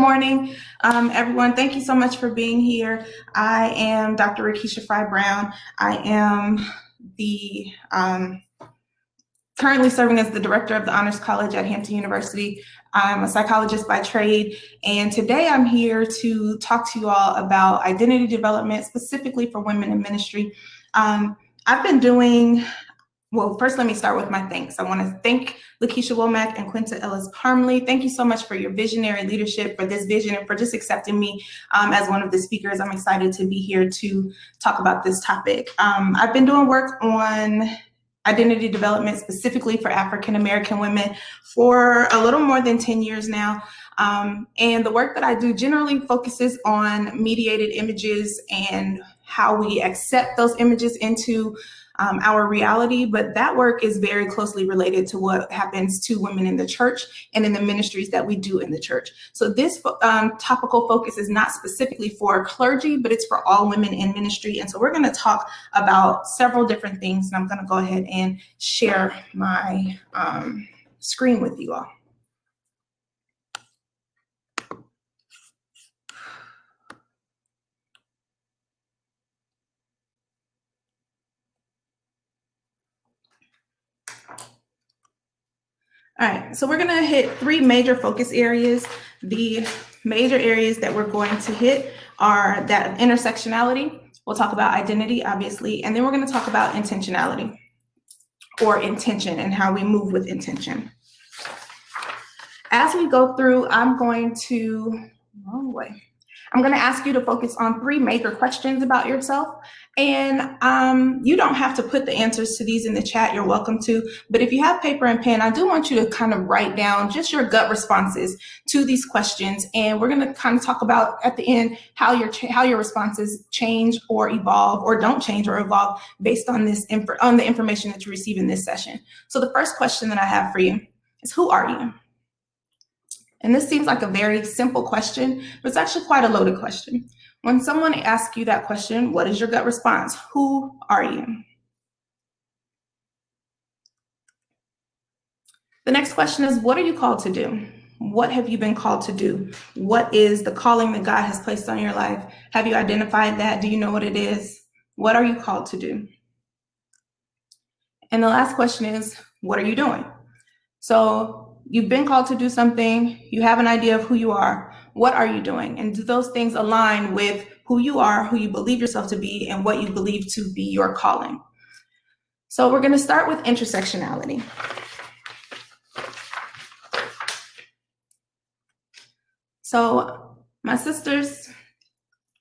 morning, everyone. Thank you so much for being here. I am Dr. Rikesha Fry Brown. I am the currently serving as the director of the Honors College at Hampton University. I'm a psychologist by trade, and today I'm here to talk to you all about identity development, specifically for women in ministry. I've been doing, well, first let me start with my thanks. I want to thank LaKesha, Womack, and Quinta Ellis Parmley. Thank you so much for your visionary leadership, for this vision, and for just accepting me as one of the speakers. I'm excited to be here to talk about this topic. I've been doing work on identity development specifically for African American women for a little more than 10 years now. And the work that I do generally focuses on mediated images and how we accept those images into our reality, but that work is very closely related to what happens to women in the church and in the ministries that we do in the church. So this topical focus is not specifically for clergy, but it's for all women in ministry. And so we're going to talk about several different things, and I'm going to go ahead and share my screen with you all. All right, so we're gonna hit three major focus areas. The major areas that we're going to hit are that of intersectionality. We'll talk about identity, obviously, and then we're gonna talk about intentionality, or intention, and how we move with intention. As we go through, I'm going to ask you to focus on three major questions about yourself. And you don't have to put the answers to these in the chat, you're welcome to, but if you have paper and pen, I do want you to kind of write down just your gut responses to these questions. And we're gonna kind of talk about at the end how your responses change or evolve, or don't change or evolve based on on the information that you receive in this session. So the first question that I have for you is, who are you? And this seems like a very simple question, but it's actually quite a loaded question. When someone asks you that question, what is your gut response? Who are you? The next question is, what are you called to do? What have you been called to do? What is the calling that God has placed on your life? Have you identified that? Do you know what it is? What are you called to do? And the last question is, what are you doing? So you've been called to do something, you have an idea of who you are, what are you doing? And do those things align with who you are, who you believe yourself to be, and what you believe to be your calling? So we're gonna start with intersectionality. So my sisters,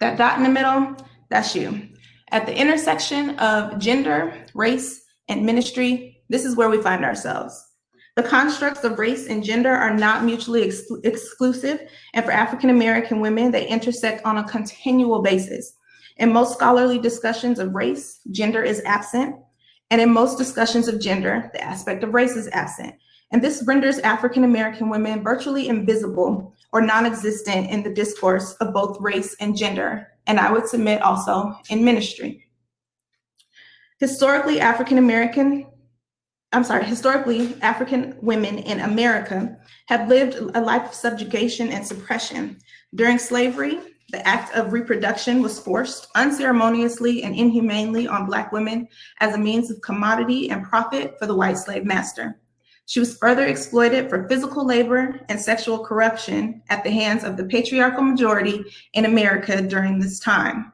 that dot in the middle, that's you. At the intersection of gender, race, and ministry, this is where we find ourselves. The constructs of race and gender are not mutually exclusive, and for African American women, they intersect on a continual basis. In most scholarly discussions of race, gender is absent, and in most discussions of gender, the aspect of race is absent. And this renders African American women virtually invisible or non-existent in the discourse of both race and gender, and I would submit also in ministry. Historically, African women in America have lived a life of subjugation and suppression. During slavery, the act of reproduction was forced unceremoniously and inhumanely on Black women as a means of commodity and profit for the white slave master. She was further exploited for physical labor and sexual corruption at the hands of the patriarchal majority in America during this time.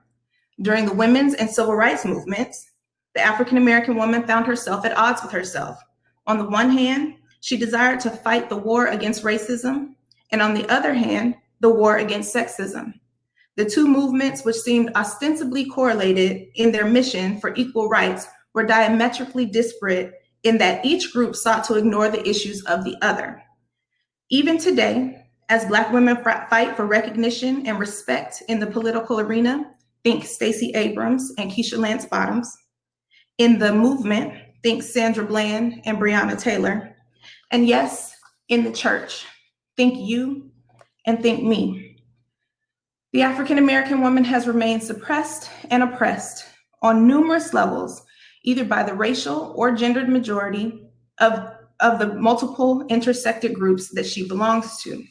During the women's and civil rights movements, the African American woman found herself at odds with herself. On the one hand, she desired to fight the war against racism, and on the other hand, the war against sexism. The two movements, which seemed ostensibly correlated in their mission for equal rights, were diametrically disparate in that each group sought to ignore the issues of the other. Even today, as Black women fight for recognition and respect in the political arena, think Stacey Abrams and Keisha Lance Bottoms. In the movement, think Sandra Bland and Breonna Taylor. And yes, in the church, think you and think me. The African American woman has remained suppressed and oppressed on numerous levels, either by the racial or gendered majority of the multiple intersected groups that she belongs to.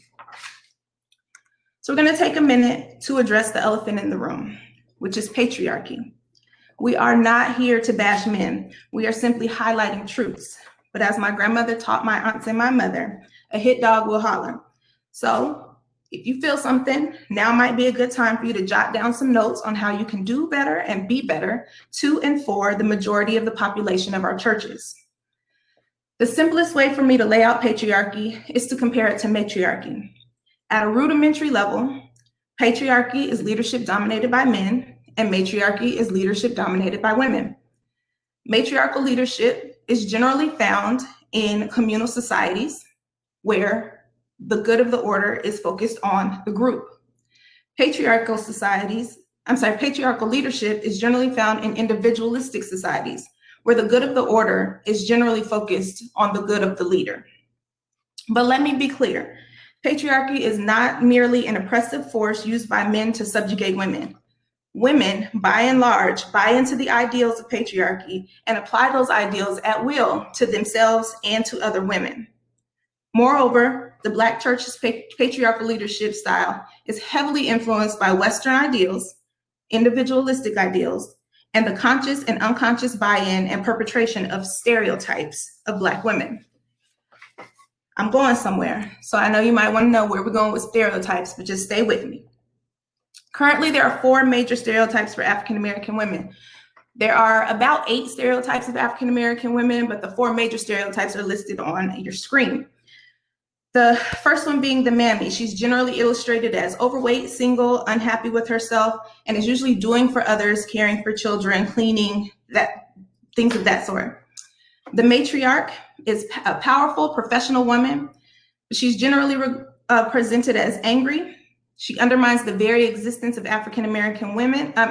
So we're going to take a minute to address the elephant in the room, which is patriarchy. We are not here to bash men. We are simply highlighting truths. But as my grandmother taught my aunts and my mother, a hit dog will holler. So if you feel something, now might be a good time for you to jot down some notes on how you can do better and be better to and for the majority of the population of our churches. The simplest way for me to lay out patriarchy is to compare it to matriarchy. At a rudimentary level, patriarchy is leadership dominated by men, and matriarchy is leadership dominated by women. Matriarchal leadership is generally found in communal societies where the good of the order is focused on the group. Patriarchal leadership is generally found in individualistic societies where the good of the order is generally focused on the good of the leader. But let me be clear. Patriarchy is not merely an oppressive force used by men to subjugate women. Women, by and large, buy into the ideals of patriarchy and apply those ideals at will to themselves and to other women. Moreover, the Black church's patriarchal leadership style is heavily influenced by Western ideals, individualistic ideals, and the conscious and unconscious buy-in and perpetration of stereotypes of Black women. I'm going somewhere, so I know you might want to know where we're going with stereotypes, but just stay with me. Currently, there are 4 major stereotypes for African American women. There are about 8 stereotypes of African American women, but the 4 major stereotypes are listed on your screen. The first one being the mammy. She's generally illustrated as overweight, single, unhappy with herself, and is usually doing for others, caring for children, cleaning, things of that sort. The matriarch is a powerful professional woman. She's generally presented as angry. She undermines the very existence of African American women, of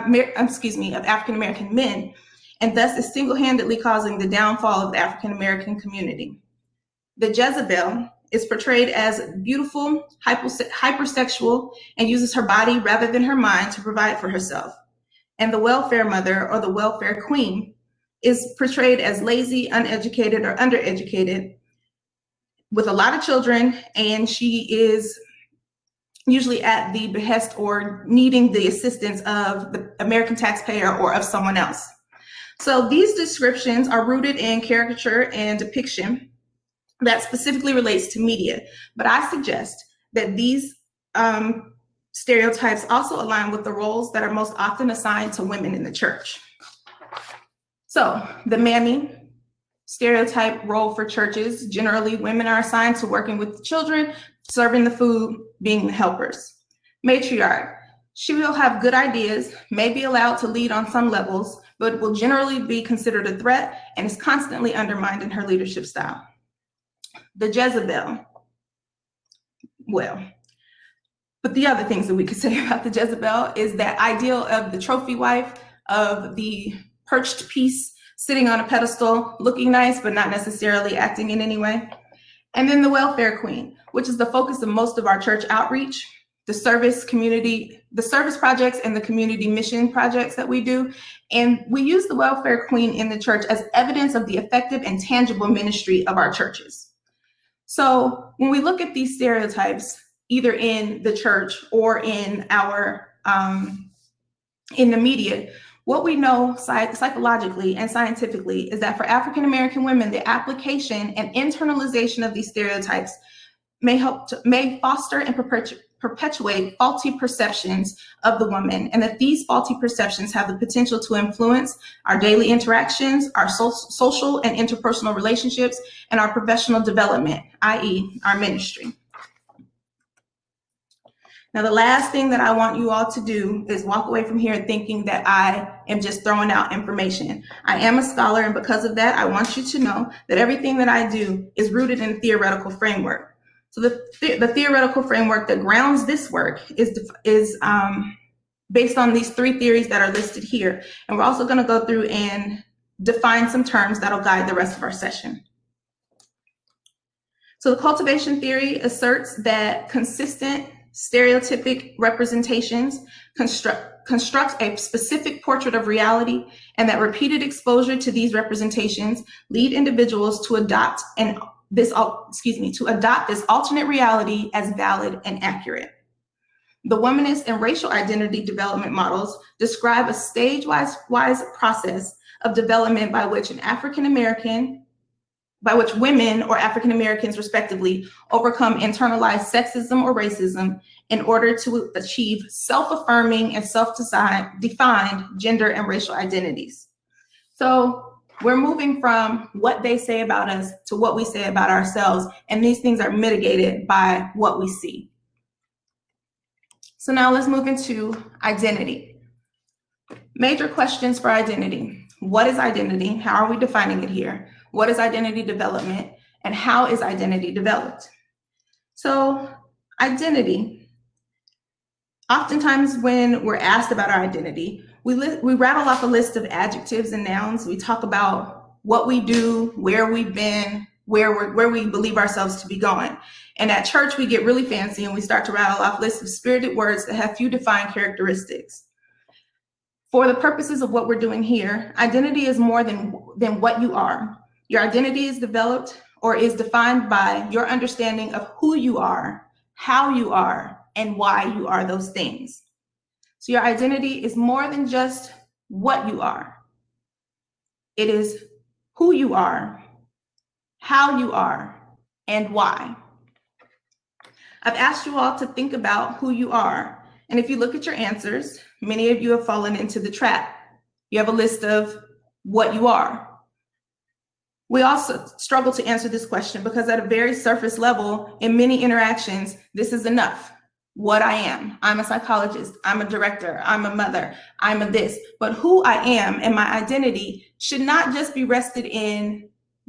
African American men, and thus is single-handedly causing the downfall of the African American community. The Jezebel is portrayed as beautiful, hypersexual, and uses her body rather than her mind to provide for herself. And the welfare mother, or the welfare queen, is portrayed as lazy, uneducated, or undereducated, with a lot of children, and she is usually at the behest or needing the assistance of the American taxpayer or of someone else. So these descriptions are rooted in caricature and depiction that specifically relates to media, but I suggest that these stereotypes also align with the roles that are most often assigned to women in the church. So the mammy stereotype role for churches, generally women are assigned to working with the children, serving the food, being the helpers. Matriarch, she will have good ideas, may be allowed to lead on some levels, but will generally be considered a threat and is constantly undermined in her leadership style. The Jezebel, but the other things that we could say about the Jezebel is that ideal of the trophy wife, of the perched piece, sitting on a pedestal, looking nice, but not necessarily acting in any way. And then the welfare queen, which is the focus of most of our church outreach, the service projects and the community mission projects that we do. And we use the welfare queen in the church as evidence of the effective and tangible ministry of our churches. So when we look at these stereotypes, either in the church or in our, in the media, what we know psychologically and scientifically is that for African American women, the application and internalization of these stereotypes may foster and perpetuate faulty perceptions of the woman, and that these faulty perceptions have the potential to influence our daily interactions, our social and interpersonal relationships, and our professional development, i.e. our ministry. Now, the last thing that I want you all to do is walk away from here thinking that I am just throwing out information. I am a scholar, and because of that, I want you to know that everything that I do is rooted in a theoretical framework. So the theoretical framework that grounds this work is based on these 3 theories that are listed here. And we're also going to go through and define some terms that'll guide the rest of our session. So the cultivation theory asserts that consistent stereotypic representations construct a specific portrait of reality, and that repeated exposure to these representations lead individuals to adopt this alternate reality as valid and accurate. The womanist and racial identity development models describe a stage-wise process of development by which women or African Americans respectively overcome internalized sexism or racism in order to achieve self-affirming and self-defined gender and racial identities. So we're moving from what they say about us to what we say about ourselves, and these things are mitigated by what we see. So now let's move into identity. Major questions for identity. What is identity? How are we defining it here? What is identity development? And how is identity developed? So identity, oftentimes when we're asked about our identity, we rattle off a list of adjectives and nouns. We talk about what we do, where we've been, where we believe ourselves to be going. And at church, we get really fancy and we start to rattle off lists of spirited words that have few defined characteristics. For the purposes of what we're doing here, identity is more than what you are. Your identity is developed or is defined by your understanding of who you are, how you are, and why you are those things. So your identity is more than just what you are. It is who you are, how you are, and why. I've asked you all to think about who you are. And if you look at your answers, many of you have fallen into the trap. You have a list of what you are. We also struggle to answer this question because at a very surface level, in many interactions, this is enough. What I am. I'm a psychologist. I'm a director. I'm a mother. I'm a this. But who I am and my identity should not just be rested in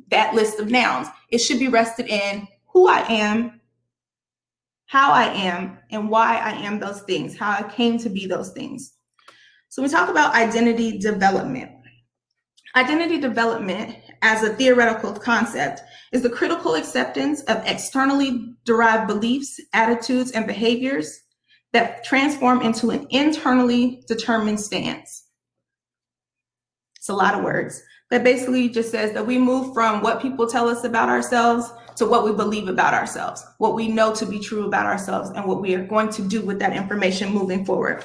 that list of nouns. It should be rested in who I am, how I am, and why I am those things, how I came to be those things. So we talk about identity development. Identity development as a theoretical concept is the critical acceptance of externally derived beliefs, attitudes, and behaviors that transform into an internally determined stance. It's a lot of words. That basically just says that we move from what people tell us about ourselves to what we believe about ourselves, what we know to be true about ourselves, and what we are going to do with that information moving forward.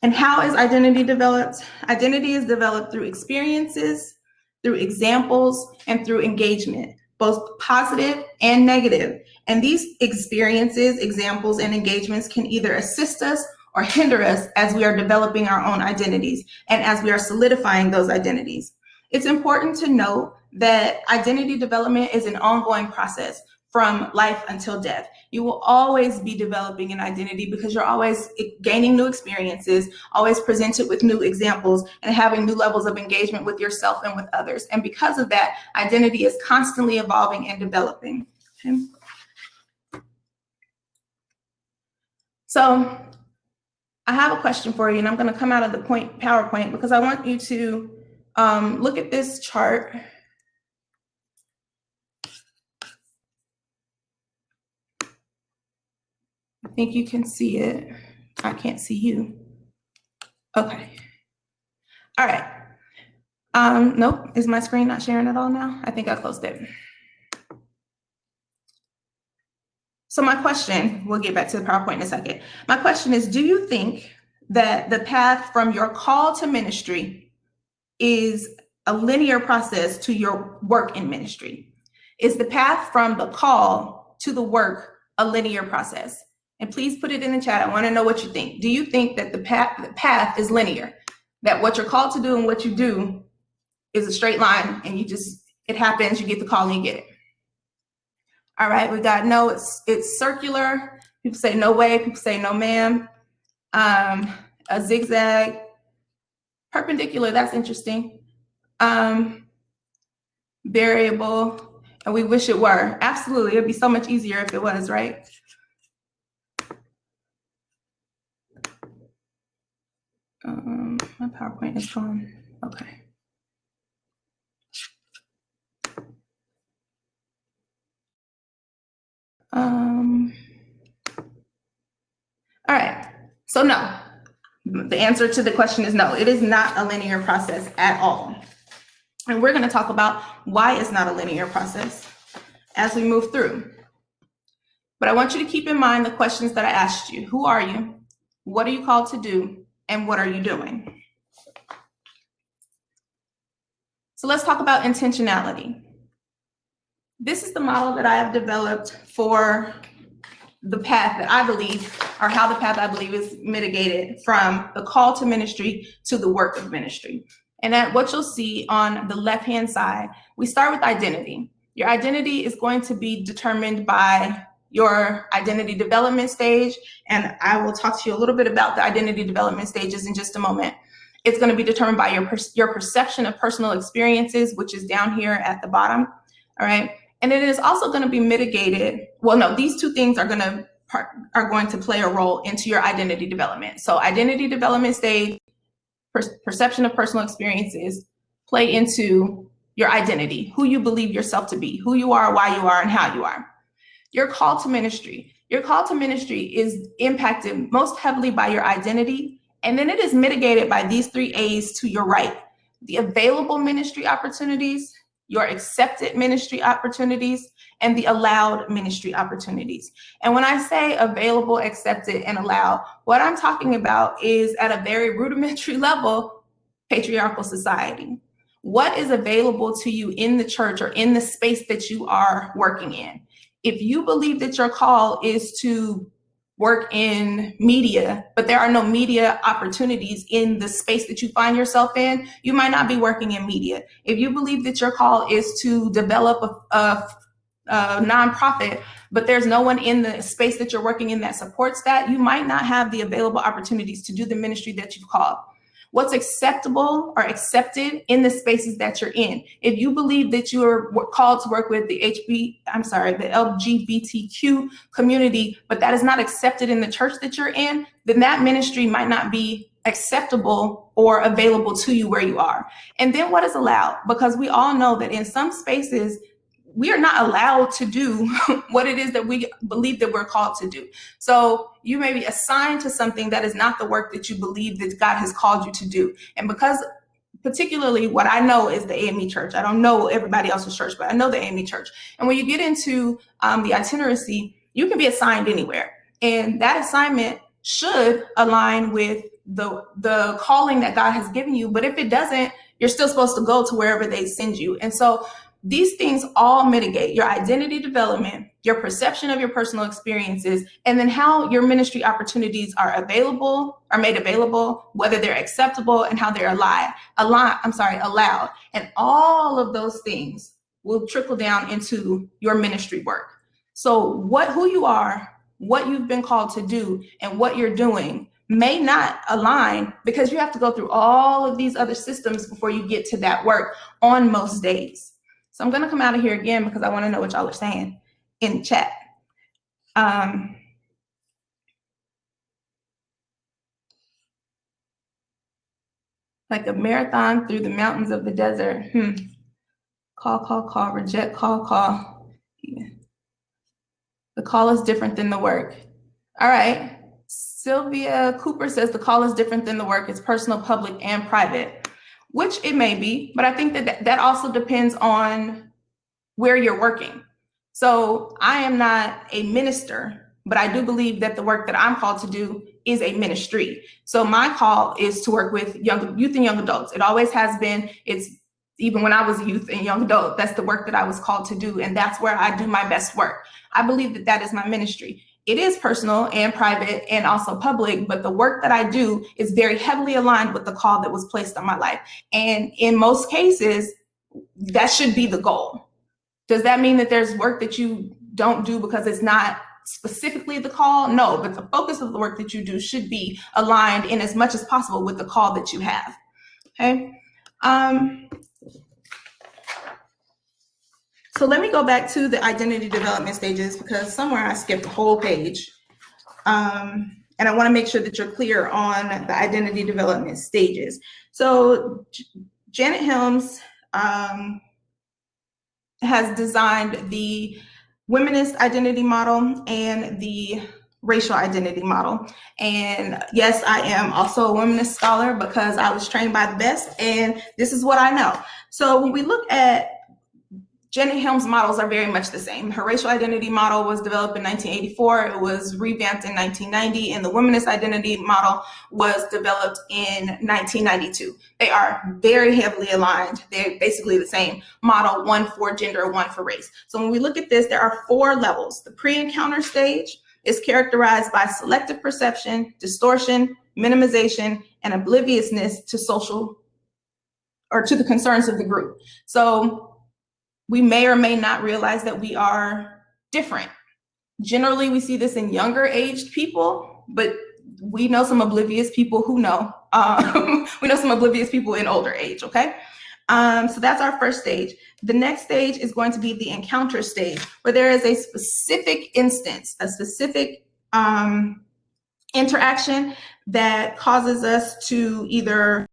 And how is identity developed? Identity is developed through experiences, through examples, and through engagement, both positive and negative. And these experiences, examples, and engagements can either assist us or hinder us as we are developing our own identities and as we are solidifying those identities. It's important to note that identity development is an ongoing process from life until death. You will always be developing an identity because you're always gaining new experiences, always presented with new examples, and having new levels of engagement with yourself and with others. And because of that, identity is constantly evolving and developing. Okay. So I have a question for you, and I'm going to come out of the PowerPoint because I want you to look at this chart. I think you can see it. I can't see you. Okay. All right. Nope. Is my screen not sharing at all now? I think I closed it. So my question, we'll get back to the PowerPoint in a second. My question is, do you think that the path from your call to ministry is a linear process to your work in ministry? Is the path from the call to the work a linear process? And please put it in the chat. I want to know what you think. Do you think that the path is linear? That what you're called to do and what you do is a straight line and it happens, you get the call and you get it. All right, we got no, it's circular. People say no way, people say no ma'am. A zigzag, perpendicular, that's interesting. Variable, and we wish it were. Absolutely, it'd be so much easier if it was, right? My PowerPoint is gone. Okay. All right. So no, the answer to the question is no. It is not a linear process at all. And we're going to talk about why it's not a linear process as we move through. But I want you to keep in mind the questions that I asked you. Who are you? What are you called to do? And what are you doing? So let's talk about intentionality. This is the model that I have developed for the path that I believe, or how the path I believe is mitigated from the call to ministry to the work of ministry. And at what you'll see on the left-hand side, we start with identity. Your identity is going to be determined by your identity development stage, and I will talk to you a little bit about the identity development stages in just a moment. It's going to be determined by your perception of personal experiences, which is down here at the bottom, all right? And it is also going to be mitigated. Well, no, these two things are going to play a role into your identity development. So identity development stage, perception of personal experiences play into your identity, who you believe yourself to be, who you are, why you are, and how you are. Your call to ministry. Your call to ministry is impacted most heavily by your identity, and then it is mitigated by these 3 A's to your right: the available ministry opportunities, your accepted ministry opportunities, and the allowed ministry opportunities. And when I say available, accepted, and allowed, what I'm talking about is, at a very rudimentary level, patriarchal society. What is available to you in the church or in the space that you are working in? If you believe that your call is to work in media, but there are no media opportunities in the space that you find yourself in, you might not be working in media. If you believe that your call is to develop a nonprofit, but there's no one in the space that you're working in that supports that, you might not have the available opportunities to do the ministry that you've called. What's acceptable or accepted in the spaces that you're in. If you believe that you're called to work with the LGBTQ community, but that is not accepted in the church that you're in, then that ministry might not be acceptable or available to you where you are. And then what is allowed? Because we all know that in some spaces, we are not allowed to do what it is that we believe that we're called to do. So you may be assigned to something that is not the work that you believe that God has called you to do. And because particularly what I know is the AME church, I don't know everybody else's church, but I know the AME church. And when you get into the itinerancy, you can be assigned anywhere. And that assignment should align with the calling that God has given you. But if it doesn't, you're still supposed to go to wherever they send you. And so these things all mitigate your identity development, your perception of your personal experiences, and then how your ministry opportunities are made available, whether they're acceptable, and how they're allowed. And all of those things will trickle down into your ministry work. So who you are, what you've been called to do, and what you're doing may not align, because you have to go through all of these other systems before you get to that work on most days. So I'm going to come out of here again because I want to know what y'all are saying in the chat. Like a marathon through the mountains of the desert. Call, reject, call. Yeah. The call is different than the work. All right. Sylvia Cooper says the call is different than the work. It's personal, public, and private, which it may be, but I think that also depends on where you're working. So I am not a minister, but I do believe that the work that I'm called to do is a ministry. So my call is to work with youth and young adults. It always has been. It's even when I was a youth and young adult, that's the work that I was called to do. And that's where I do my best work. I believe that is my ministry. It is personal and private and also public, but the work that I do is very heavily aligned with the call that was placed on my life. And in most cases, that should be the goal. Does that mean that there's work that you don't do because it's not specifically the call? No, but the focus of the work that you do should be aligned in as much as possible with the call that you have. Okay. So let me go back to the identity development stages, because somewhere I skipped a whole page. And I want to make sure that you're clear on the identity development stages. So Janet Helms has designed the womanist identity model and the racial identity model. And yes, I am also a womanist scholar because I was trained by the best, and this is what I know. So when we look at Janet Helm's models are very much the same. Her racial identity model was developed in 1984. It was revamped in 1990, and the womanist identity model was developed in 1992. They are very heavily aligned. They're basically the same model, one for gender, one for race. So when we look at this, there are 4 levels. The pre-encounter stage is characterized by selective perception, distortion, minimization, and obliviousness to social or to the concerns of the group. So we may or may not realize that we are different. Generally, we see this in younger aged people, but we know some oblivious people who know. We know some oblivious people in older age, okay? So that's our first stage. The next stage is going to be the encounter stage, where there is a specific instance, a specific interaction that causes us to either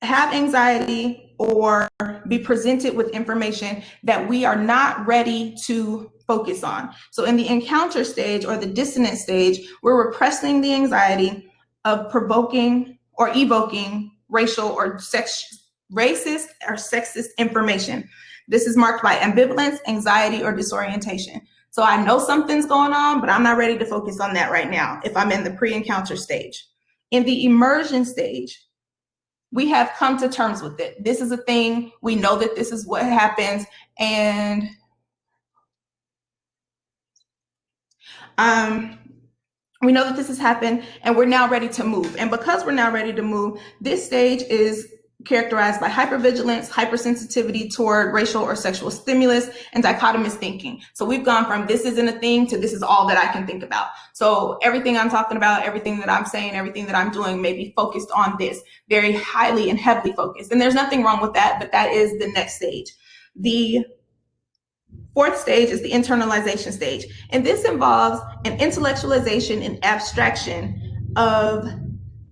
have anxiety or be presented with information that we are not ready to focus on. So in the encounter stage or the dissonant stage, we're repressing the anxiety of provoking or evoking racial or racist or sexist information. This is marked by ambivalence, anxiety, or disorientation. So I know something's going on, but I'm not ready to focus on that right now if I'm in the pre-encounter stage. In the immersion stage, we have come to terms with it. This is a thing. We know that this is what happens. And we know that this has happened and we're now ready to move. And because we're now ready to move, this stage is characterized by hypervigilance, hypersensitivity toward racial or sexual stimulus, and dichotomous thinking. So we've gone from this isn't a thing to this is all that I can think about. So everything I'm talking about, everything that I'm saying, everything that I'm doing may be focused on this, very highly and heavily focused. And there's nothing wrong with that, but that is the next stage. The 4th stage is the internalization stage. And this involves an intellectualization and abstraction of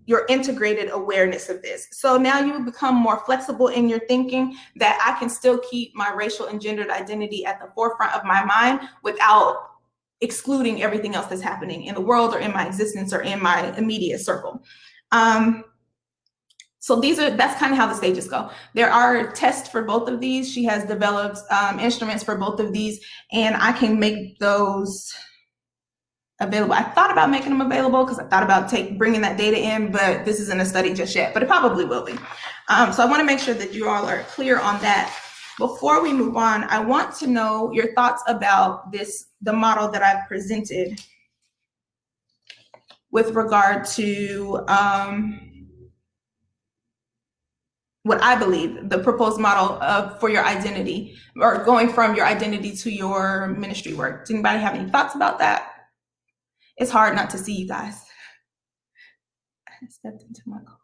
your integrated awareness of this. So now you become more flexible in your thinking that I can still keep my racial and gendered identity at the forefront of my mind without excluding everything else that's happening in the world or in my existence or in my immediate circle. So that's kind of how the stages go. There are tests for both of these. She has developed instruments for both of these, and I can make those available. I thought about making them available because I thought about bringing that data in, but this isn't a study just yet, but it probably will be. So I want to make sure that you all are clear on that. Before we move on, I want to know your thoughts about the model that I've presented with regard to what I believe the proposed model for your identity, or going from your identity to your ministry work. Does anybody have any thoughts about that? It's hard not to see you guys. I stepped into my call.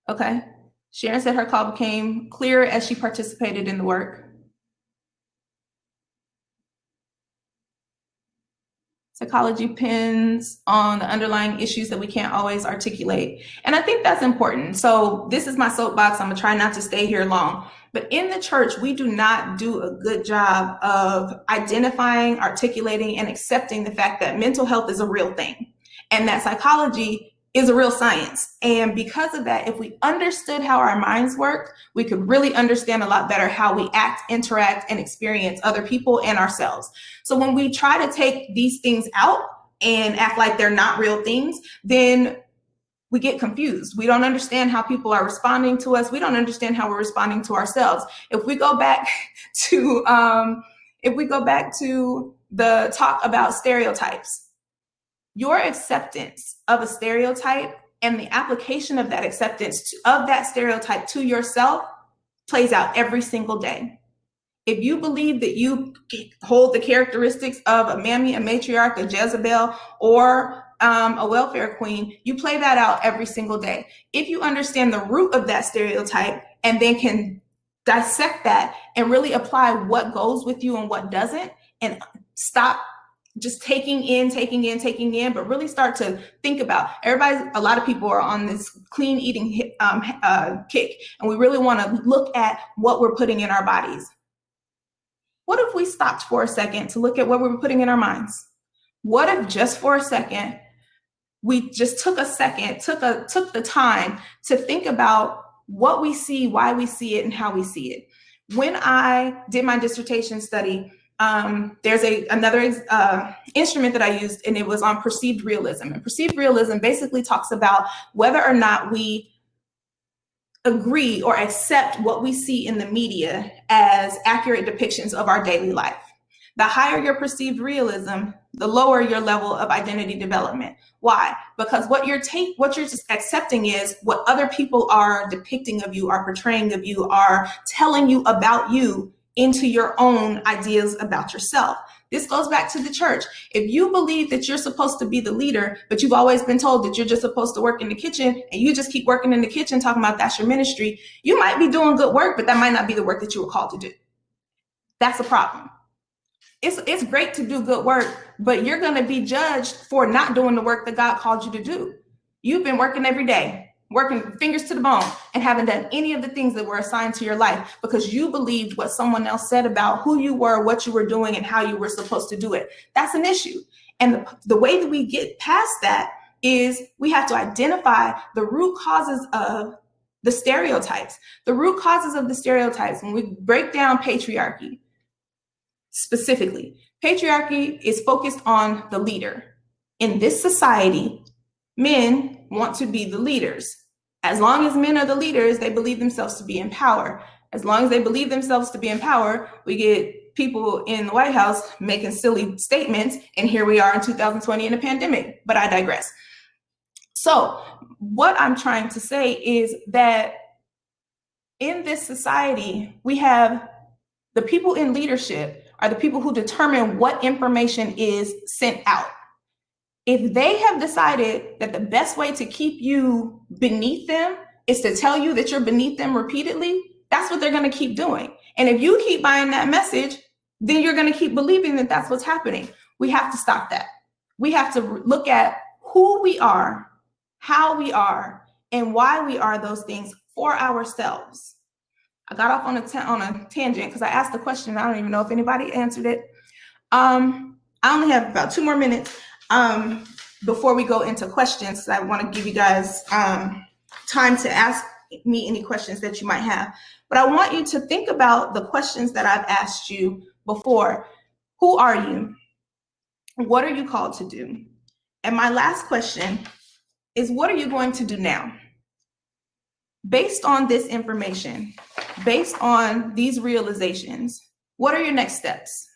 Okay. Sharon said her call became clearer as she participated in the work. Psychology pins on the underlying issues that we can't always articulate. And I think that's important. So this is my soapbox. I'm gonna try not to stay here long. But in the church, we do not do a good job of identifying, articulating, and accepting the fact that mental health is a real thing and that psychology is a real science. And because of that, if we understood how our minds work, we could really understand a lot better how we act, interact, and experience other people and ourselves. So when we try to take these things out and act like they're not real things, then we get confused. We don't understand how people are responding to us. We don't understand how we're responding to ourselves. If we go back to the talk about stereotypes, your acceptance of a stereotype and the application of that acceptance of that stereotype to yourself plays out every single day. If you believe that you hold the characteristics of a mammy, a matriarch, a Jezebel, or a welfare queen, you play that out every single day. If you understand the root of that stereotype and then can dissect that and really apply what goes with you and what doesn't, and stop just taking in, but really start to think about a lot of people are on this clean eating kick, and we really want to look at what we're putting in our bodies. What if we stopped for a second to look at what we're putting in our minds? What if just for a second, we just took the time to think about what we see, why we see it, and how we see it. When I did my dissertation study, there's another instrument that I used, and it was on perceived realism. And perceived realism basically talks about whether or not we agree or accept what we see in the media as accurate depictions of our daily life. The higher your perceived realism, the lower your level of identity development. Why? Because what you're just accepting is what other people are depicting of you, are portraying of you, are telling you about you into your own ideas about yourself. This goes back to the church. If you believe that you're supposed to be the leader, but you've always been told that you're just supposed to work in the kitchen, and you just keep working in the kitchen talking about that's your ministry, you might be doing good work, but that might not be the work that you were called to do. That's a problem. It's great to do good work, but you're going to be judged for not doing the work that God called you to do. You've been working every day, working fingers to the bone, and haven't done any of the things that were assigned to your life because you believed what someone else said about who you were, what you were doing, and how you were supposed to do it. That's an issue. And the way that we get past that is we have to identify the root causes of the stereotypes. The root causes of the stereotypes, when we break down patriarchy, specifically, patriarchy is focused on the leader. In this society, men want to be the leaders. As long as men are the leaders, they believe themselves to be in power. As long as they believe themselves to be in power, we get people in the White House making silly statements, and here we are in 2020 in a pandemic, but I digress. So what I'm trying to say is that in this society, we have the people in leadership are the people who determine what information is sent out. If they have decided that the best way to keep you beneath them is to tell you that you're beneath them repeatedly, that's what they're going to keep doing. And if you keep buying that message, then you're going to keep believing that that's what's happening. We have to stop that. We have to look at who we are, how we are, and why we are those things for ourselves. I got off on a tangent because I asked the question. I don't even know if anybody answered it. I only have about 2 more minutes before we go into questions. I want to give you guys time to ask me any questions that you might have. But I want you to think about the questions that I've asked you before. Who are you? What are you called to do? And my last question is, what are you going to do now? Based on this information, based on these realizations, what are your next steps?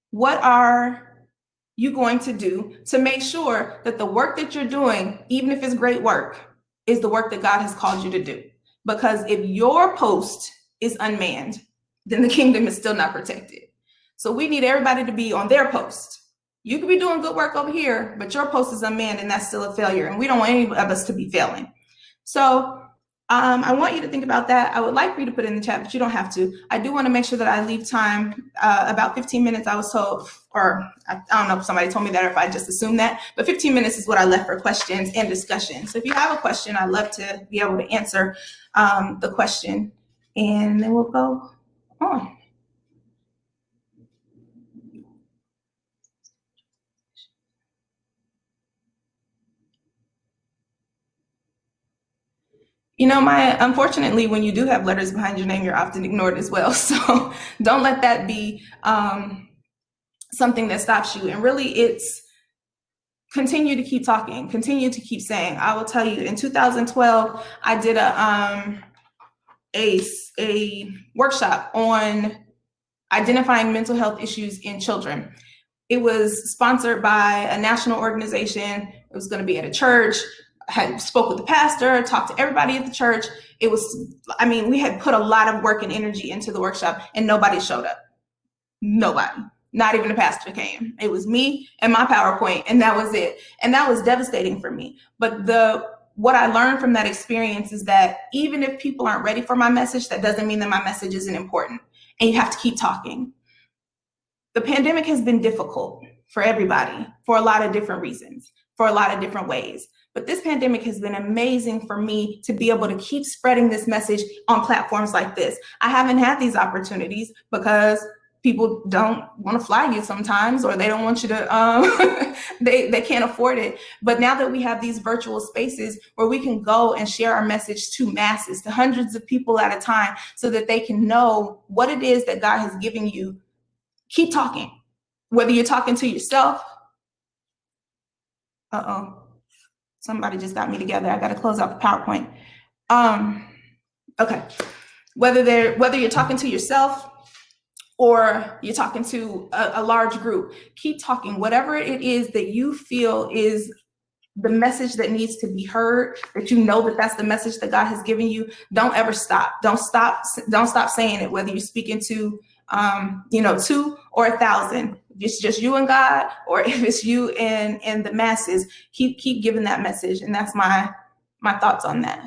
What are you going to do to make sure that the work that you're doing, even if it's great work, is the work that God has called you to do? Because if your post is unmanned, then the kingdom is still not protected. So we need everybody to be on their post. You could be doing good work over here, but your post is unmanned, and that's still a failure. And we don't want any of us to be failing. So I want you to think about that. I would like for you to put it in the chat, but you don't have to. I do want to make sure that I leave time, about 15 minutes, I was told, or I don't know if somebody told me that or if I just assumed that, but 15 minutes is what I left for questions and discussion. So if you have a question, I'd love to be able to answer the question, and then we'll go on. You know, unfortunately, when you do have letters behind your name, you're often ignored as well. So don't let that be something that stops you. And really, it's continue to keep talking, continue to keep saying. I will tell you, in 2012, I did a workshop on identifying mental health issues in children. It was sponsored by a national organization. It was going to be at a church. I had spoke with the pastor, talked to everybody at the church. It was, I mean, we had put a lot of work and energy into the workshop, and nobody showed up. Nobody, not even the pastor came. It was me and my PowerPoint, and that was it. And that was devastating for me. But what I learned from that experience is that even if people aren't ready for my message, that doesn't mean that my message isn't important. And you have to keep talking. The pandemic has been difficult for everybody for a lot of different reasons, for a lot of different ways. But this pandemic has been amazing for me to be able to keep spreading this message on platforms like this. I haven't had these opportunities because people don't want to fly you sometimes, or they don't want you to, they can't afford it. But now that we have these virtual spaces where we can go and share our message to masses, to hundreds of people at a time, so that they can know what it is that God has given you, keep talking. Whether you're talking to yourself, somebody just got me together. I got to close out the PowerPoint. Okay. Whether you're talking to yourself or you're talking to a large group, keep talking. Whatever it is that you feel is the message that needs to be heard, that you know that that's the message that God has given you, don't ever stop. Don't stop saying it, whether you're speaking to 2 or 1,000. If it's just you and God, or if it's you and the masses, keep giving that message. And that's my thoughts on that.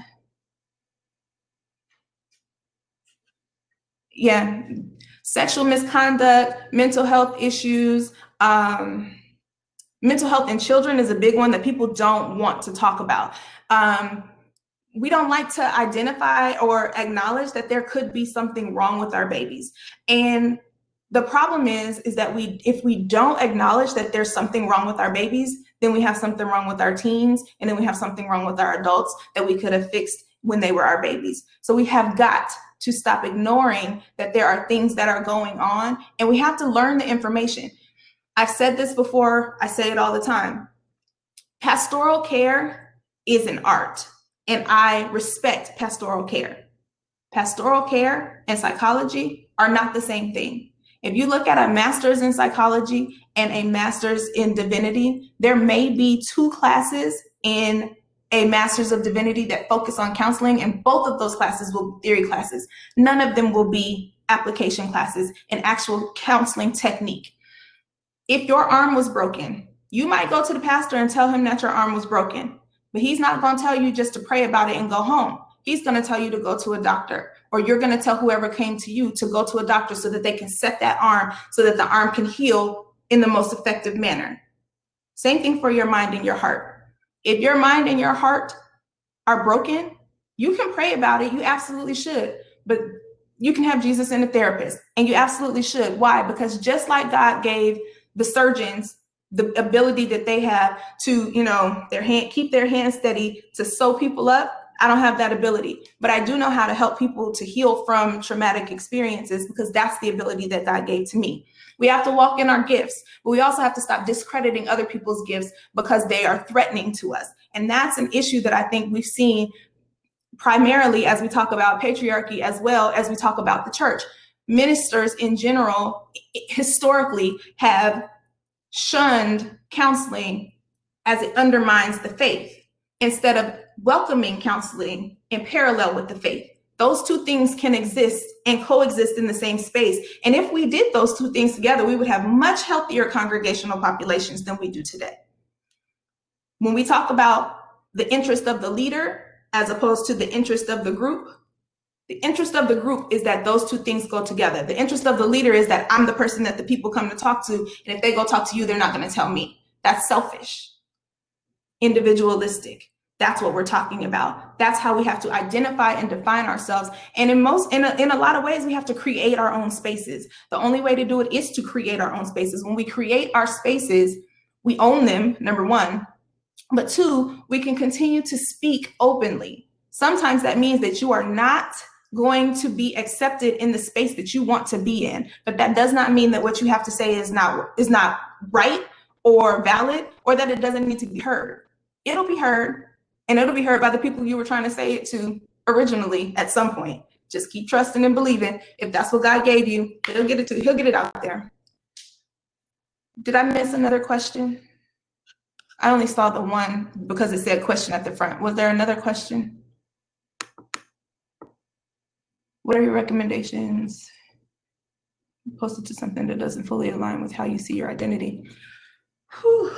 Yeah, sexual misconduct, mental health issues, mental health in children is a big one that people don't want to talk about. We don't like to identify or acknowledge that there could be something wrong with our babies. And the problem is that if we don't acknowledge that there's something wrong with our babies, then we have something wrong with our teens, and then we have something wrong with our adults that we could have fixed when they were our babies. So we have got to stop ignoring that there are things that are going on, and we have to learn the information. I've said this before, I say it all the time. Pastoral care is an art, and I respect pastoral care. Pastoral care and psychology are not the same thing. If you look at a master's in psychology and a master's in divinity, there may be 2 classes in a master's of divinity that focus on counseling, and both of those classes will be theory classes. None of them will be application classes and actual counseling technique. If your arm was broken, you might go to the pastor and tell him that your arm was broken, but he's not going to tell you just to pray about it and go home. He's going to tell you to go to a doctor, or you're going to tell whoever came to you to go to a doctor so that they can set that arm so that the arm can heal in the most effective manner. Same thing for your mind and your heart. If your mind and your heart are broken, you can pray about it. You absolutely should. But you can have Jesus and a therapist, and you absolutely should. Why? Because just like God gave the surgeons the ability that they have to, keep their hands steady to sew people up, I don't have that ability, but I do know how to help people to heal from traumatic experiences, because that's the ability that God gave to me. We have to walk in our gifts, but we also have to stop discrediting other people's gifts because they are threatening to us. And that's an issue that I think we've seen primarily as we talk about patriarchy, as well as we talk about the church. Ministers in general, historically, have shunned counseling as it undermines the faith, instead of welcoming counseling in parallel with the faith. Those 2 things can exist and coexist in the same space. And if we did those 2 things together, we would have much healthier congregational populations than we do today. When we talk about the interest of the leader as opposed to the interest of the group, the interest of the group is that those 2 things go together. The interest of the leader is that I'm the person that the people come to talk to, and if they go talk to you, they're not going to tell me. That's selfish, individualistic. That's what we're talking about. That's how we have to identify and define ourselves. And in a lot of ways, we have to create our own spaces. The only way to do it is to create our own spaces. When we create our spaces, we own them, number 1. But 2, we can continue to speak openly. Sometimes that means that you are not going to be accepted in the space that you want to be in. But that does not mean that what you have to say is not right or valid, or that it doesn't need to be heard. It'll be heard, and it'll be heard by the people you were trying to say it to originally at some point. Just keep trusting and believing. If that's what God gave you, he'll get it out there. Did I miss another question? I only saw the one because it said question at the front. Was there another question? What are your recommendations? Posted to something that doesn't fully align with how you see your identity. Whew.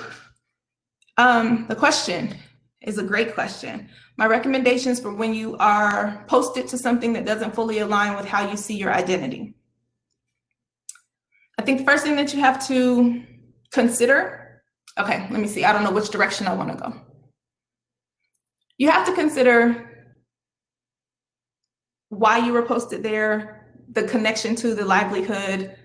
The question is a great question. My recommendations for when you are posted to something that doesn't fully align with how you see your identity. I think the first thing that you have to consider, okay, let me see. I don't know which direction I want to go. You have to consider why you were posted there, the connection to the livelihood,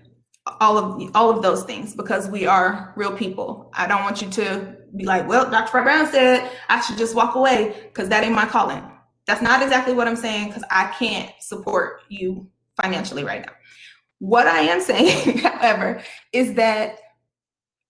all of those things, because we are real people. I don't want you to be like, well, Dr. Fry Brown said I should just walk away because that ain't my calling. That's not exactly what I'm saying, because I can't support you financially right now. What I am saying, however, is that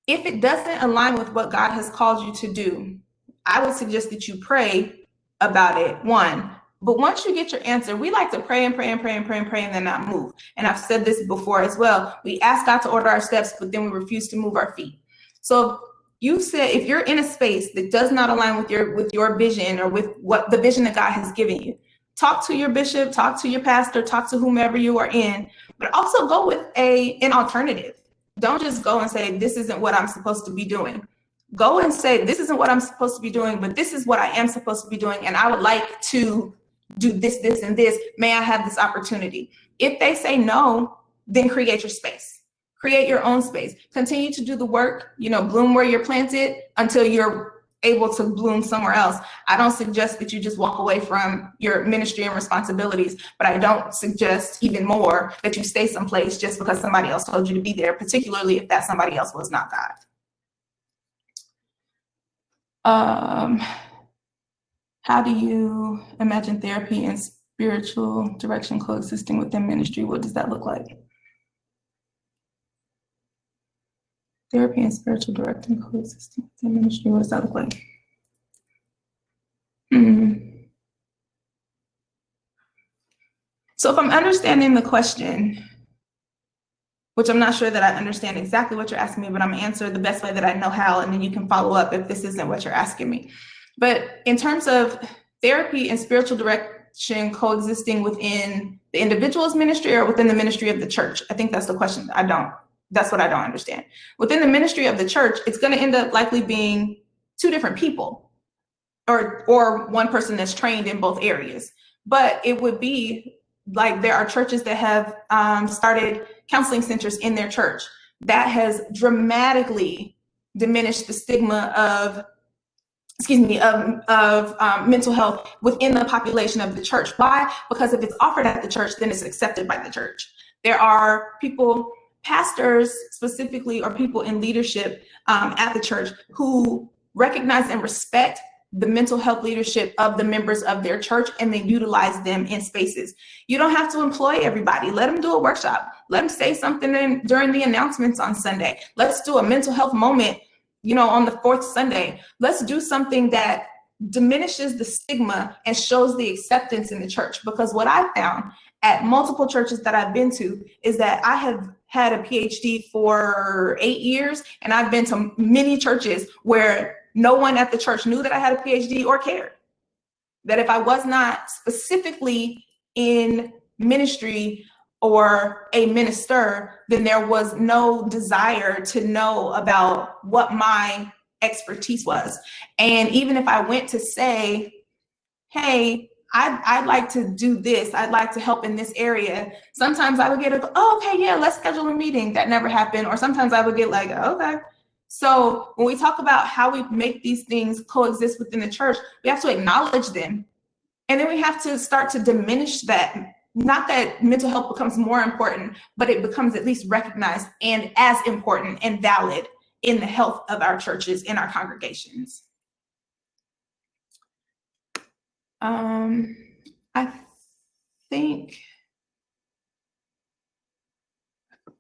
if it doesn't align with what God has called you to do, I would suggest that you pray about it, one. But once you get your answer, we like to pray and pray and pray and pray and pray and then not move. And I've said this before as well. We ask God to order our steps, but then we refuse to move our feet. So you said, if you're in a space that does not align with your vision or with what the vision that God has given you, talk to your bishop, talk to your pastor, talk to whomever you are in, but also go with an alternative. Don't just go and say, this isn't what I'm supposed to be doing. Go and say, this isn't what I'm supposed to be doing, but this is what I am supposed to be doing. And I would like to do this, this, and this. May I have this opportunity? If they say no, then create your space. Create your own space. Continue to do the work, bloom where you're planted until you're able to bloom somewhere else. I don't suggest that you just walk away from your ministry and responsibilities, but I don't suggest even more that you stay someplace just because somebody else told you to be there, particularly if that somebody else was not God. How do you imagine therapy and spiritual direction coexisting within ministry? What does that look like? Therapy and spiritual direction coexisting within ministry, what does that look like? So if I'm understanding the question, which I'm not sure that I understand exactly what you're asking me, but I'm gonna answer the best way that I know how, and then you can follow up if this isn't what you're asking me. But in terms of therapy and spiritual direction coexisting within the individual's ministry or within the ministry of the church, I think that's the question. That's what I don't understand. Within the ministry of the church, it's going to end up likely being two different people or one person that's trained in both areas. But it would be like there are churches that have started counseling centers in their church. That has dramatically diminished the stigma of mental health within the population of the church. Why? Because if it's offered at the church, then it's accepted by the church. There are people, pastors specifically, or people in leadership at the church who recognize and respect the mental health leadership of the members of their church and then utilize them in spaces. You don't have to employ everybody. Let them do a workshop. Let them say something during the announcements on Sunday. Let's do a mental health moment on the fourth Sunday. Let's do something that diminishes the stigma and shows the acceptance in the church. Because what I found at multiple churches that I've been to is that I have had a Ph.D. for 8 years, and I've been to many churches where no one at the church knew that I had a Ph.D. or cared. That if I was not specifically in ministry or a minister, then there was no desire to know about what my expertise was. And even if I went to say, hey, I'd like to do this, I'd like to help in this area, sometimes I would get okay, yeah, let's schedule a meeting. That never happened. Or sometimes I would get like, okay. So when we talk about how we make these things coexist within the church, we have to acknowledge them. And then we have to start to diminish that. Not that mental health becomes more important, but it becomes at least recognized and as important and valid in the health of our churches, in our congregations. I think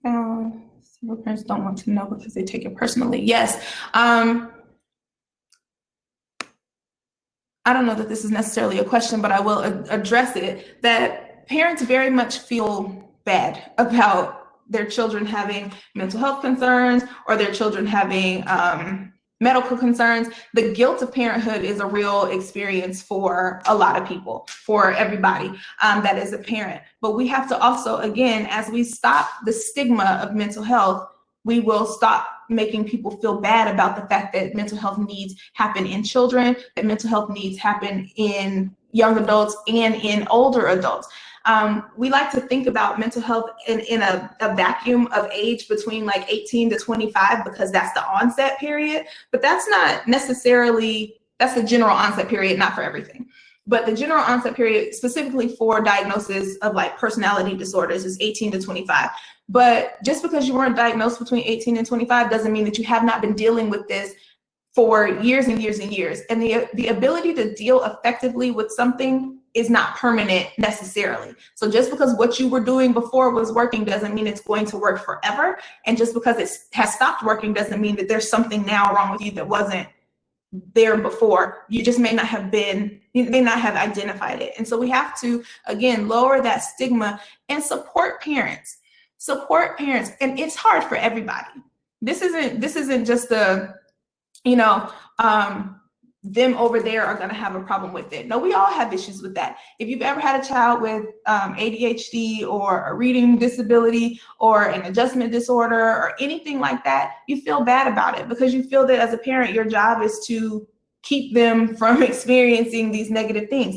several parents don't want to know because they take it personally. Yes. I don't know that this is necessarily a question, but I will address it, that parents very much feel bad about their children having mental health concerns or their children having medical concerns. The guilt of parenthood is a real experience for a lot of people, for everybody that is a parent. But we have to also, again, as we stop the stigma of mental health, we will stop making people feel bad about the fact that mental health needs happen in children, that mental health needs happen in young adults and in older adults. We like to think about mental health in a vacuum of age between like 18 to 25 because that's the onset period, but that's not necessarily, that's the general onset period, not for everything. but the general onset period specifically for diagnosis of like personality disorders is 18 to 25. But just because you weren't diagnosed between 18 and 25 doesn't mean that you have not been dealing with this for years and years and years. And the ability to deal effectively with something is not permanent necessarily. So just because what you were doing before was working doesn't mean it's going to work forever. And just because it has stopped working doesn't mean that there's something now wrong with you that wasn't there before. You just may not have identified it. And so we have to, again, lower that stigma and support parents. Support parents. And it's hard for everybody. This isn't just them over there are going to have a problem with it. No, we all have issues with that. If you've ever had a child with ADHD or a reading disability or an adjustment disorder or anything like that, you feel bad about it because you feel that as a parent, your job is to keep them from experiencing these negative things.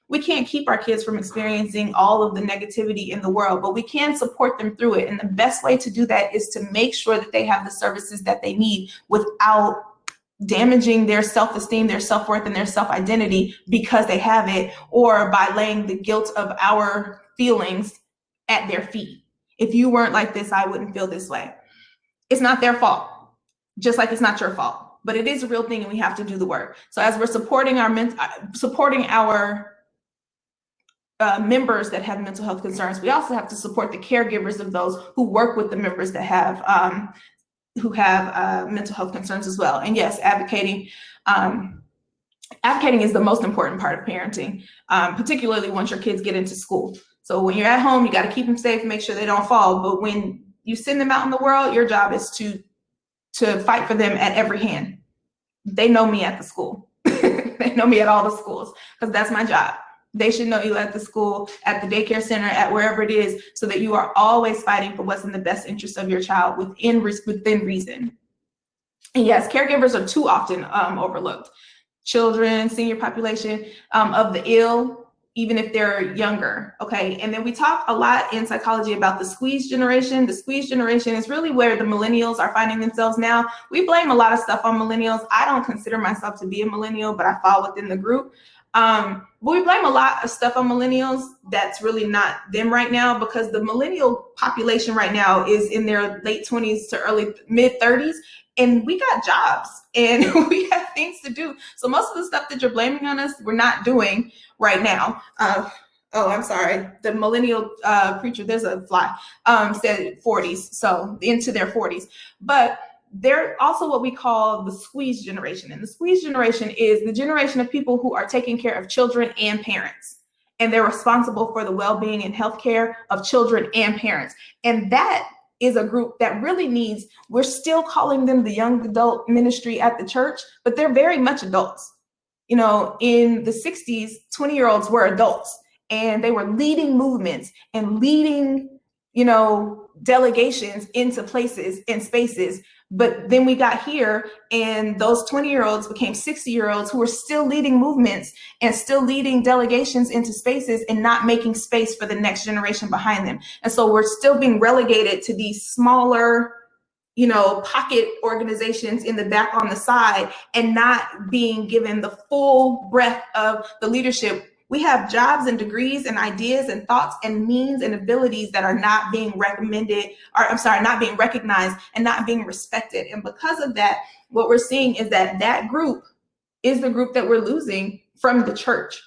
We can't keep our kids from experiencing all of the negativity in the world, but we can support them through it. And the best way to do that is to make sure that they have the services that they need without damaging their self-esteem, their self-worth, and their self-identity because they have it, or by laying the guilt of our feelings at their feet. If you weren't like this, I wouldn't feel this way. It's not their fault, just like it's not your fault, but it is a real thing and we have to do the work. So as we're supporting our members that have mental health concerns, we also have to support the caregivers of those who work with the members that have mental health concerns as well. And yes, advocating is the most important part of parenting, particularly once your kids get into school. So when you're at home, you got to keep them safe, make sure they don't fall. But when you send them out in the world, your job is to fight for them at every hand. They know me at the school. They know me at all the schools because that's my job. They should know you at the school, at the daycare center, at wherever it is, so that you are always fighting for what's in the best interest of your child within reason. And yes, caregivers are too often overlooked. Children, senior population of the ill, even if they're younger, okay? And then we talk a lot in psychology about the squeeze generation. The squeeze generation is really where the millennials are finding themselves now. We blame a lot of stuff on millennials. I don't consider myself to be a millennial, but I fall within the group. But we blame a lot of stuff on millennials that's really not them right now, because the millennial population right now is in their late 20s to mid 30s, and we got jobs and we have things to do. So most of the stuff that you're blaming on us, we're not doing right now. Oh, I'm sorry. The millennial preacher, there's a fly, said 40s, so into their 40s. But they're also what we call the squeeze generation. And the squeeze generation is the generation of people who are taking care of children and parents. And they're responsible for the well-being and healthcare of children and parents. And that is a group that really needs, we're still calling them the young adult ministry at the church, but they're very much adults. You know, in the 60s, 20-year-olds were adults and they were leading movements and leading, delegations into places and spaces. But then we got here and those 20-year-olds became 60-year-olds who were still leading movements and still leading delegations into spaces and not making space for the next generation behind them. And so we're still being relegated to these smaller, pocket organizations in the back on the side and not being given the full breadth of the leadership. We have jobs and degrees and ideas and thoughts and means and abilities that are not being not being recognized and not being respected. And because of that, what we're seeing is that group is the group that we're losing from the church.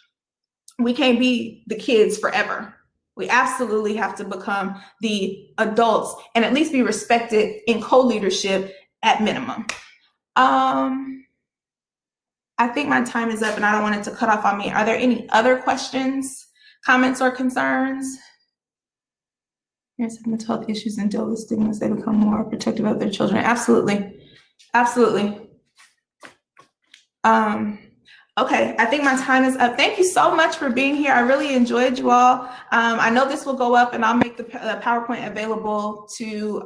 We can't be the kids forever. We absolutely have to become the adults and at least be respected in co-leadership at minimum. I think my time is up and I don't want it to cut off on me. Are there any other questions, comments, or concerns? Parents have mental health issues and deal with stigmas. They become more protective of their children. Absolutely. Absolutely. Okay, I think my time is up. Thank you so much for being here. I really enjoyed you all. I know this will go up and I'll make the PowerPoint available to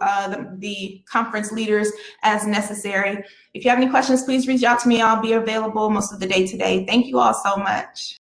the conference leaders as necessary. If you have any questions, please reach out to me. I'll be available most of the day today. Thank you all so much.